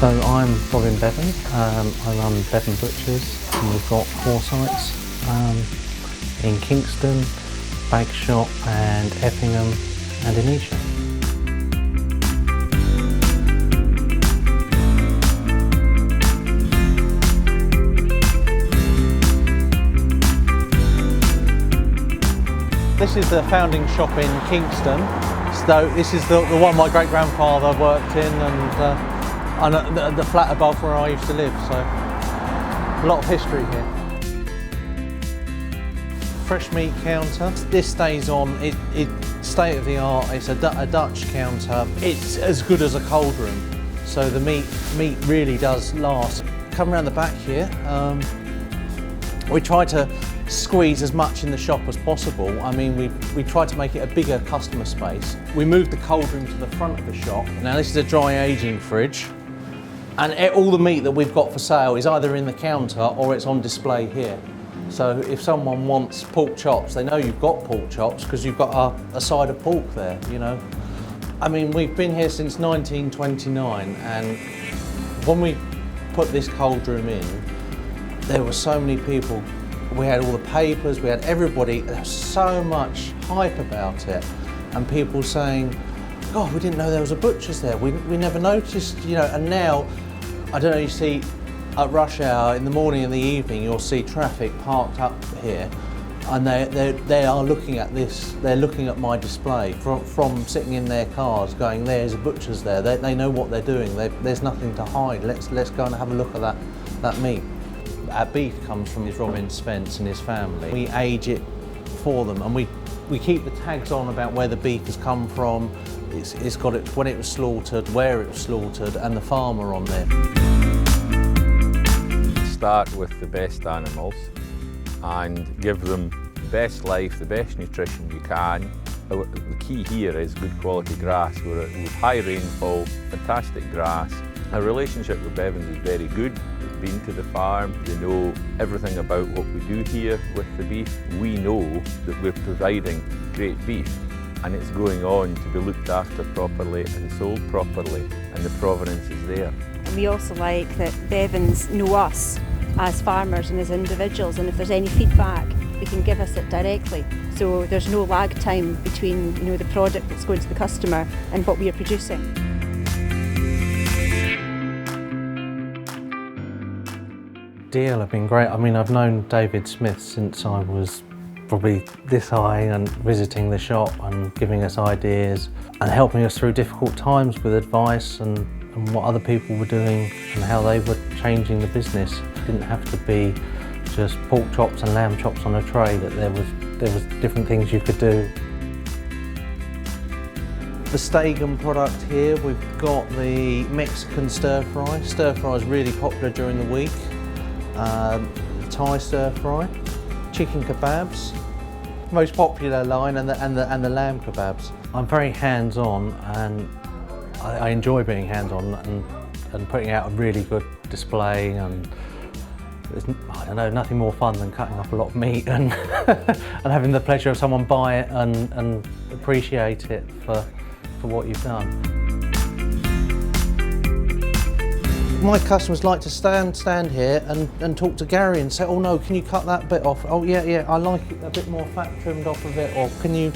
So I'm Bevan, I run Bevan Butchers, and we've got 4 sites in Kingston, Bagshot and Effingham and in Esher. This is the founding shop in Kingston. So this is the one my great-grandfather worked in, and the flat above where I used to live, so a lot of history here. Fresh meat counter. This stays on, it's state of the art, it's a Dutch counter. It's as good as a cold room, so the meat really does last. Come around the back here, we try to squeeze as much in the shop as possible. I mean, we try to make it a bigger customer space. We moved the cold room to the front of the shop. Now this is a dry aging fridge, and all the meat that we've got for sale is either in the counter or it's on display here. So if someone wants pork chops, they know you've got pork chops because you've got a side of pork there, you know. I mean, we've been here since 1929, and when we put this cold room in, there were so many people. We had all the papers, we had everybody, there was so much hype about it, and people saying, God, we didn't know there was a butcher's there, we never noticed, you know. And now, I don't know, you see at rush hour in the morning and the evening, you'll see traffic parked up here, and they are looking at this, they're looking at my display from sitting in their cars going, there's a butcher's there, they know what they're doing, there's nothing to hide, let's go and have a look at that meat. Our beef comes from Robin Spence and his family. We age it for them, and we keep the tags on about where the beef has come from. It's got it when it was slaughtered, where it was slaughtered, and the farmer on there. Start with the best animals and give them the best life, the best nutrition you can. The key here is good quality grass. We're with high rainfall, fantastic grass. Our relationship with Bevans is very good. They've been to the farm, they know everything about what we do here with the beef. We know that we're providing great beef, and it's going on to be looked after properly and sold properly, and the provenance is there. And we also like that Bevans know us as farmers and as individuals, and if there's any feedback, they can give us it directly. So there's no lag time between, you know, the product that's going to the customer and what we are producing. Dalziel have been great. I mean, I've known David Smith since I was probably this high, and visiting the shop and giving us ideas and helping us through difficult times with advice and what other people were doing and how they were changing the business. It didn't have to be just pork chops and lamb chops on a tray, that there was different things you could do. The Stegan product here, we've got the Mexican stir fry. Stir fry is really popular during the week. Thai stir fry, chicken kebabs, most popular line, and the lamb kebabs. I'm very hands-on, and I enjoy being hands-on and putting out a really good display, and there's, I don't know, nothing more fun than cutting up a lot of meat and and having the pleasure of someone buy it and appreciate it for what you've done. My customers like to stand here and talk to Gary and say, oh no, can you cut that bit off? Oh yeah, I like it a bit more fat trimmed off of it, or can you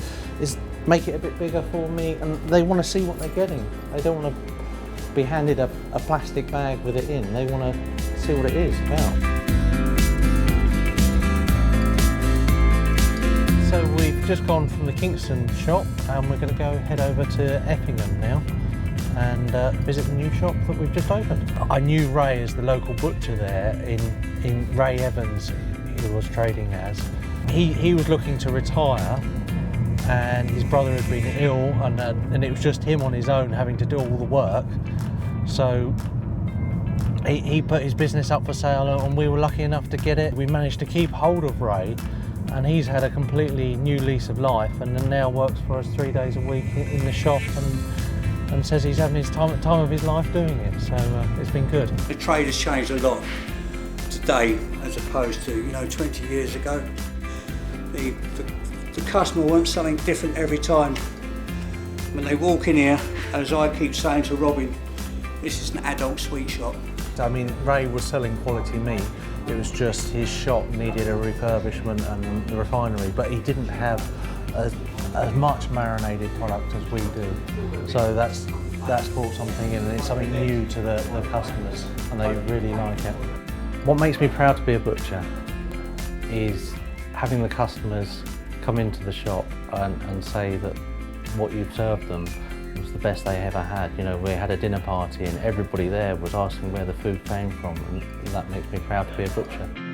make it a bit bigger for me? And they want to see what they're getting. They don't want to be handed a plastic bag with it in. They want to see what it is about. So we've just gone from the Kingston shop, and we're going to head over to Effingham now and visit the new shop that we've just opened. I knew Ray as the local butcher there in Ray Evans, he was trading as. He was looking to retire, and his brother had been ill, and it was just him on his own having to do all the work. So he put his business up for sale, and we were lucky enough to get it. We managed to keep hold of Ray, and he's had a completely new lease of life, and then now works for us 3 days a week in the shop, and says he's having his time of his life doing it. So it's been good. The trade has changed a lot today as opposed to 20 years ago. The customer wants something different every time. When they walk in here, as I keep saying to Robin, this is an adult sweet shop. I mean, Ray was selling quality meat. It was just his shop needed a refurbishment and the refinery, but he didn't have as much marinated product as we do. So that's brought something in, and it's something new to the customers, and they really like it. What makes me proud to be a butcher is having the customers come into the shop and say that what you've served them was the best they ever had. You know, we had a dinner party and everybody there was asking where the food came from, and that makes me proud to be a butcher.